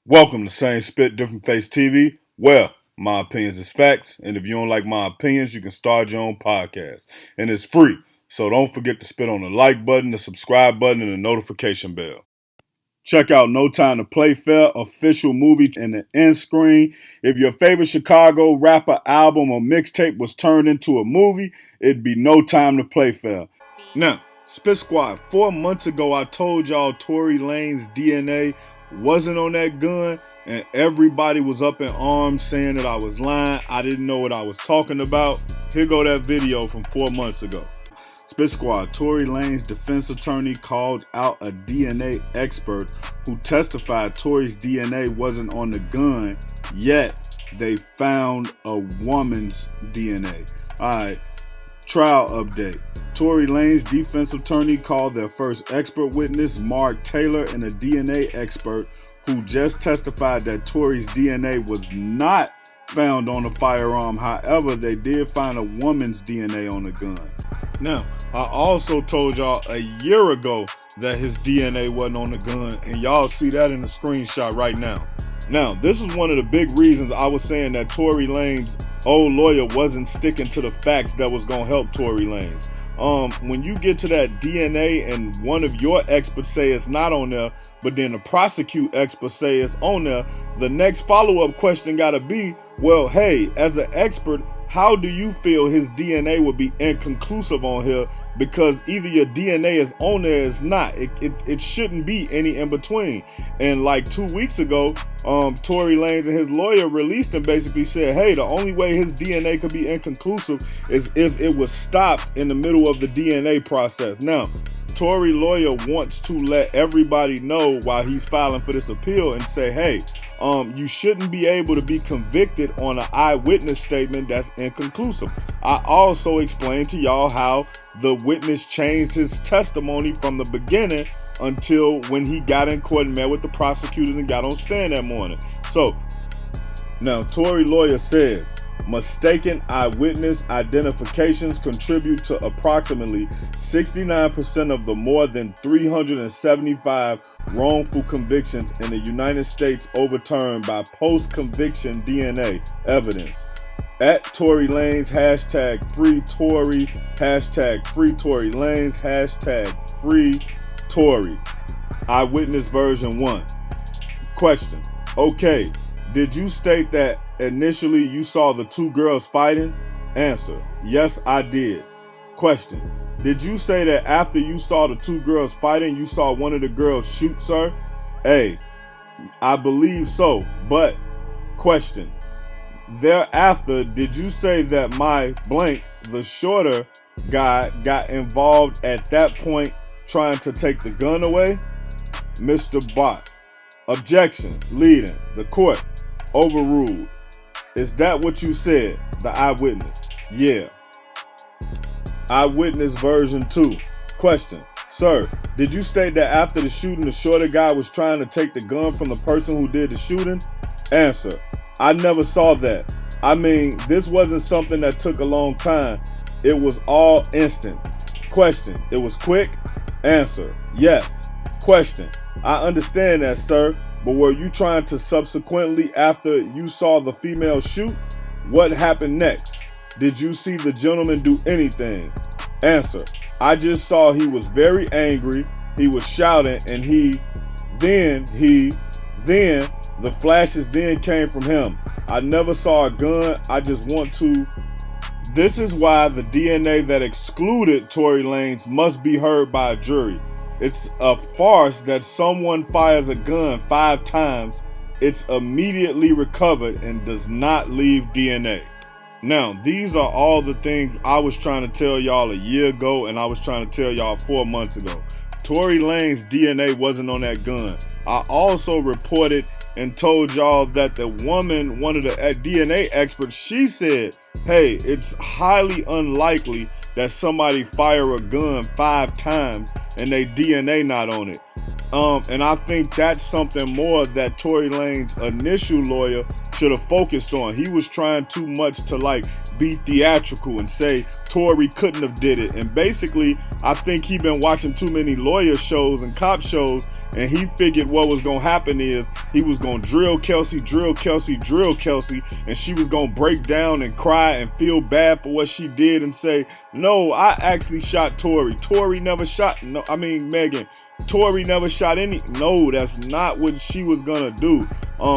Welcome to Same Spit, Different Face TV. Well, my opinions is facts, and if you don't like my opinions, you can start your own podcast. And it's free, so don't forget to spit on the like button, the subscribe button, and the notification bell. Check out No Time to Play Fair official movie and the end screen. If your favorite Chicago rapper album or mixtape was turned into a movie, it'd be No Time to Play Fair. Now, Spit Squad, 4 months ago I told y'all Tory Lanez DNA wasn't on that gun, and everybody was up in arms saying that I was lying. I didn't know what I was talking about. Here go that video from 4 months ago. Spit Squad, Tory Lanez defense attorney called out a DNA expert who testified Tory's DNA wasn't on the gun, yet they found a woman's DNA. Alright, trial update. Tory Lanez defense attorney called their first expert witness, Mark Taylor, and a DNA expert who just testified that Tory's DNA was not found on the firearm. However, they did find a woman's DNA on the gun. Now, I also told y'all a year ago that his DNA wasn't on the gun, and y'all see that in the screenshot right now. Now, this is one of the big reasons I was saying that Tory Lanez's old lawyer wasn't sticking to the facts that was going to help Tory Lanez. When you get to that DNA and one of your experts say it's not on there, but then the prosecute expert say it's on there, the next follow-up question gotta be, well, hey, as an expert, how do you feel his DNA would be inconclusive on here? Because either your DNA is on there or it's not. It shouldn't be any in between. And like 2 weeks ago, Tory Lanez and his lawyer released and basically said, hey, the only way his DNA could be inconclusive is if it was stopped in the middle of the DNA process. Now, Tory lawyer wants to let everybody know while he's filing for this appeal and say, hey, you shouldn't be able to be convicted on an eyewitness statement that's inconclusive. I also explained to y'all how the witness changed his testimony from the beginning until when he got in court and met with the prosecutors and got on stand that morning. So now Tory lawyer says, mistaken eyewitness identifications contribute to approximately 69% of the more than 375 wrongful convictions in the United States overturned by post-conviction DNA evidence. At Tory Lanez, hashtag free Tory, hashtag free Tory Lanez, hashtag free Tory. Eyewitness version 1. Question. Okay, did you state that initially you saw the two girls fighting? Answer. Yes, I did. Question. Did you say that after you saw the two girls fighting, you saw one of the girls shoot, sir? A. I believe so, but question. Thereafter, did you say that my blank, the shorter guy, got involved at that point trying to take the gun away? Mr. Bott. Objection. Leading. The court. Overruled. Is that what you said? The eyewitness. Yeah. Eyewitness version 2. Question. Sir, did you state that after the shooting, the shorter guy was trying to take the gun from the person who did the shooting? Answer. I never saw that. I mean, this wasn't something that took a long time. It was all instant. Question. It was quick? Answer. Yes. Question. I understand that, sir. But were you trying to subsequently, after you saw the female shoot? What happened next? Did you see the gentleman do anything? Answer. I just saw he was very angry. He was shouting and then the flashes then came from him. I never saw a gun. I just want to. This is why the DNA that excluded Tory Lanez must be heard by a jury. It's a farce that someone fires a gun 5 times, it's immediately recovered and does not leave DNA. Now, these are all the things I was trying to tell y'all a year ago and I was trying to tell y'all 4 months ago. Tory Lanez's DNA wasn't on that gun. I also reported and told y'all that the woman, one of the DNA experts, she said, hey, it's highly unlikely that somebody fire a gun 5 times and they DNA not on it. And I think that's something more that Tory Lanez's initial lawyer should have focused on. He was trying too much to like be theatrical and say Tory couldn't have did it. And basically, I think he been watching too many lawyer shows and cop shows And he figured what was going to happen is he was going to drill Kelsey, and she was going to break down and cry and feel bad for what she did and say, no, I actually shot Tory. Tory never shot, Megan. Tory never shot any. No, that's not what she was gonna do.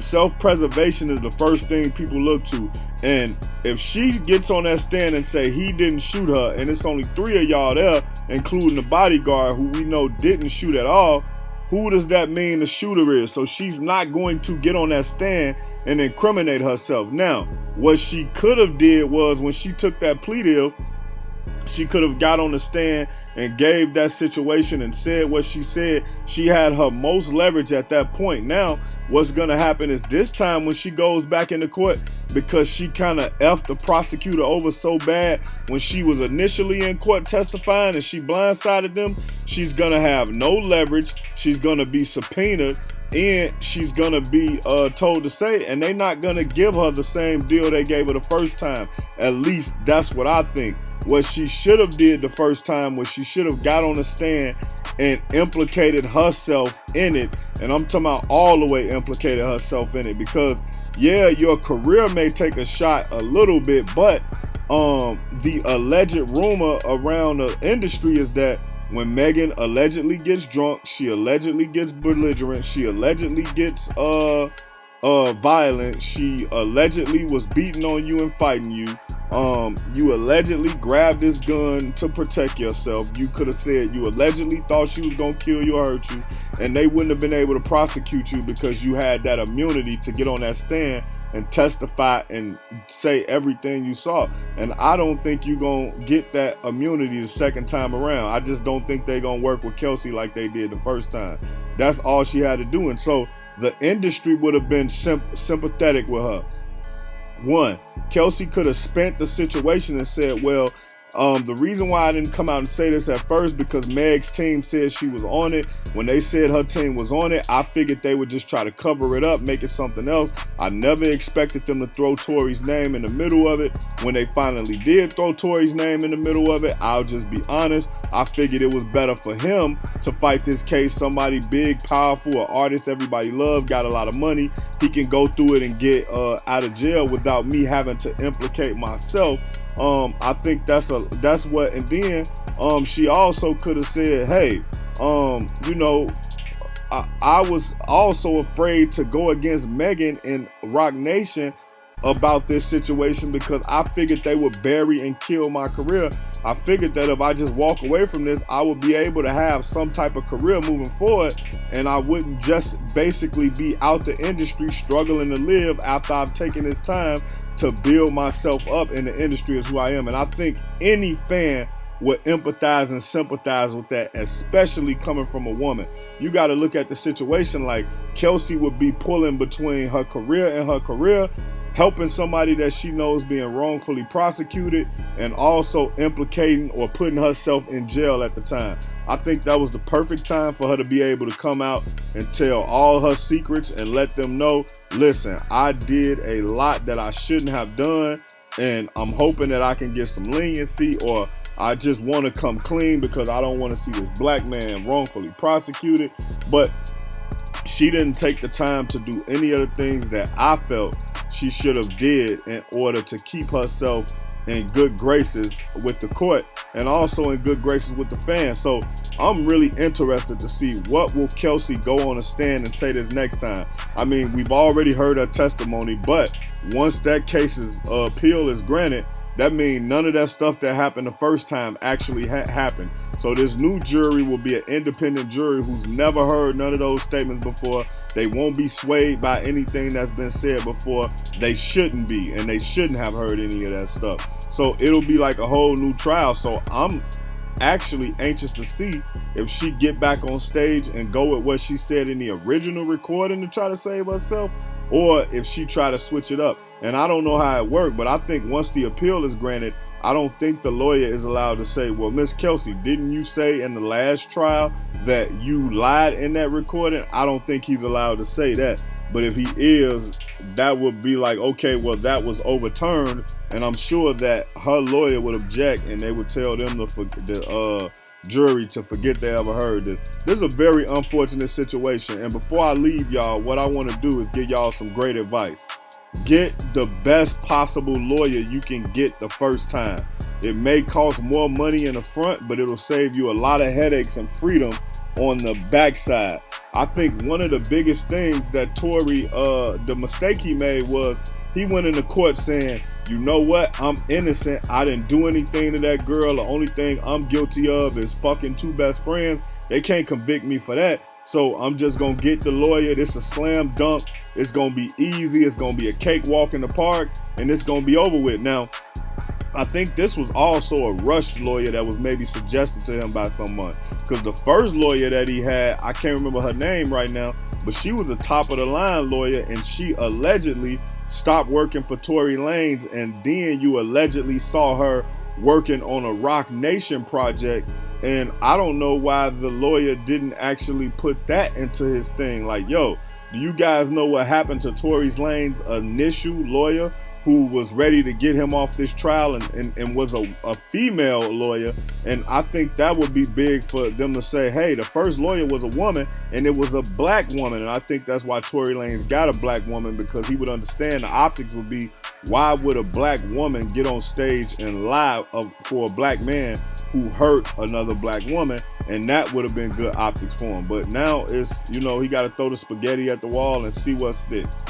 Self-preservation is the first thing people look to. And if she gets on that stand and say he didn't shoot her, and it's only 3 of y'all there, including the bodyguard who we know didn't shoot at all, who does that mean the shooter is? So she's not going to get on that stand and incriminate herself. Now, what she could have did was when she took that plea deal, she could have got on the stand and gave that situation and said what she said. She had her most leverage at that point. Now, what's going to happen is this time when she goes back into court, because she kind of effed the prosecutor over so bad when she was initially in court testifying and she blindsided them, she's going to have no leverage. She's going to be subpoenaed. And she's going to be told to say, and they're not going to give her the same deal they gave her the first time. At least that's what I think. What she should have did the first time was she should have got on the stand and implicated herself in it. And I'm talking about all the way implicated herself in it, because yeah, your career may take a shot a little bit, but the alleged rumor around the industry is that when Megan allegedly gets drunk, she allegedly gets belligerent, she allegedly gets violent, she allegedly was beating on you and fighting you, you allegedly grabbed this gun to protect yourself. You could have said you allegedly thought she was gonna kill you or hurt you, and they wouldn't have been able to prosecute you because you had that immunity to get on that stand and testify and say everything you saw. And I don't think you're gonna get that immunity the second time around. I just don't think they're gonna work with Kelsey like they did the first time. That's all she had to do. And so the industry would have been sympathetic with her. One, Kelsey could have spent the situation and said, well, the reason why I didn't come out and say this at first, because Meg's team said she was on it. When they said her team was on it, I figured they would just try to cover it up, make it something else. I never expected them to throw Tory's name in the middle of it. When they finally did throw Tory's name in the middle of it, I'll just be honest, I figured it was better for him to fight this case. Somebody big, powerful, an artist everybody loved, got a lot of money. He can go through it and get out of jail without me having to implicate myself. I think that's what, and then she also could have said, hey, I was also afraid to go against Megan and Rock Nation about this situation because I figured they would bury and kill my career. I figured that if I just walk away from this, I would be able to have some type of career moving forward, and I wouldn't just basically be out the industry struggling to live after I've taken this time to build myself up in the industry as who I am. And I think any fan would empathize and sympathize with that, especially coming from a woman. You got to look at the situation like Kelsey would be pulling between her career and her career, helping somebody that she knows being wrongfully prosecuted, and also implicating or putting herself in jail at the time. I think that was the perfect time for her to be able to come out and tell all her secrets and let them know, listen, I did a lot that I shouldn't have done, and I'm hoping that I can get some leniency, or I just want to come clean because I don't want to see this black man wrongfully prosecuted. But she didn't take the time to do any of the things that I felt she should have did in order to keep herself in good graces with the court and also in good graces with the fans. So I'm really interested to see what will Kelsey go on a stand and say this next time. I mean, we've already heard her testimony, but once that case's appeal is granted, that means none of that stuff that happened the first time actually happened. So this new jury will be an independent jury who's never heard none of those statements before. They won't be swayed by anything that's been said before. They shouldn't be, and they shouldn't have heard any of that stuff. So it'll be like a whole new trial. So I'm actually anxious to see if she get back on stage and go with what she said in the original recording to try to save herself, or if she try to switch it up. And I don't know how it worked, but I think once the appeal is granted, I don't think the lawyer is allowed to say, well, Miss Kelsey, didn't you say in the last trial that you lied in that recording? I don't think he's allowed to say that. But if he is, that would be like, okay, well, that was overturned. And I'm sure that her lawyer would object, and they would tell them jury to forget they ever heard this. This is a very unfortunate situation. And before I leave y'all, what I want to do is give y'all some great advice. Get the best possible lawyer you can get the first time. It may cost more money in the front, but it'll save you a lot of headaches and freedom on the backside. I think one of the biggest things that Tory, the mistake he made was he went into court saying, you know what, I'm innocent. I didn't do anything to that girl. The only thing I'm guilty of is fucking two best friends. They can't convict me for that. So I'm just going to get the lawyer. This is a slam dunk. It's going to be easy. It's going to be a cakewalk in the park. And it's going to be over with. Now, I think this was also a rush lawyer that was maybe suggested to him by someone. Because the first lawyer that he had, I can't remember her name right now, but she was a top of the line lawyer, and she allegedly stopped working for Tory Lanez, and then you allegedly saw her working on a Rock Nation project. And I don't know why the lawyer didn't actually put that into his thing. Like, yo, do you guys know what happened to Tory Lanez's initial lawyer who was ready to get him off this trial and was a female lawyer? And I think that would be big for them to say, hey, the first lawyer was a woman and it was a black woman. And I think that's why Tory Lanez got a black woman, because he would understand the optics would be, why would a black woman get on stage and lie for a black man who hurt another black woman? And that would have been good optics for him. But now it's, you know, he got to throw the spaghetti at the wall and see what sticks.